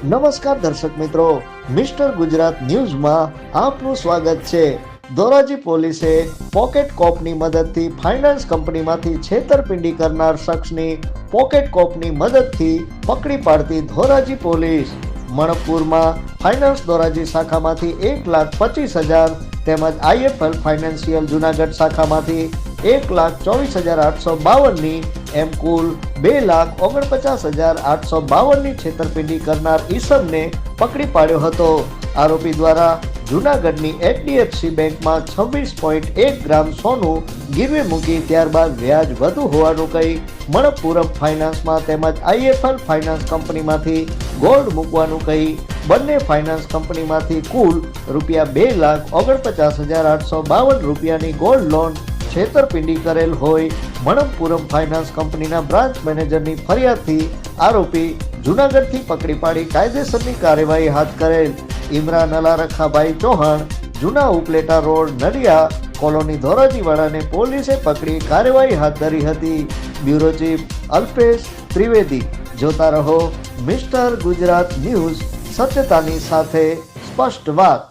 નમસ્કાર દર્શક મિત્રો, મિસ્ટર ગુજરાત ન્યૂઝમાં આપનું સ્વાગત છે। ધોરાજી પોલીસે પોકેટ કોપની મદદથી ફાઇનાન્સ કંપનીમાંથી છેતરપિંડી કરનાર શખ્સની પોકેટ કોપની મદદથી પકડી પાડતી ધોરાજી પોલીસ। મણપુરમાં ફાઇનાન્સ ધોરાજી શાખામાંથી 1,25,000 તેમજ IFL ફાઇનાન્શિયલ જુનાગઢ શાખામાંથી 1,24,852ની એમ કુલ 2,49,852ની છેતરપિંડી કરનાર ઈસમને પકડી પાડ્યો હતો। આરોપી દ્વારા જુનાગઢની HDFC બેંકમાં 26.1 ગ્રામ સોનું ગીરવે મૂકી ત્યારબાદ વ્યાજ વધુ હોવાનું કહી મણપુરમ ફાઇનાન્સમાં તેમજ IFL ફાઇનાન્સ કંપનીમાંથી ગોલ્ડ મૂકવાનું કહી બંને ફાઇનાન્સ કંપનીમાંથી કુલ ₹2,49,852 રૂપિયાની ગોલ્ડ લોન છેતરપિંડી કરેલ હોય મણપુરમ ફાઇનાન્સ કંપનીના બ્રાન્ચ મેનેજરની ફરિયાદથી આરોપી જુનાગઢથી પકડી પાડી કાયદેસરની કાર્યવાહી હાથ કરેલ। ઇમરાન અલા રખાભાઈ ચૌહાણ, જૂના ઉપલેટા રોડ, નડિયા કોલોની ધોરાજીવાડાને પોલીસે પકડી કાર્યવાહી હાથ ધરી હતી। Bureau chief Alpesh Trivedi. જોતા રહો મિસ્ટર ગુજરાત ન્યૂઝ, સત્યતાની સાથે સ્પષ્ટ વાત।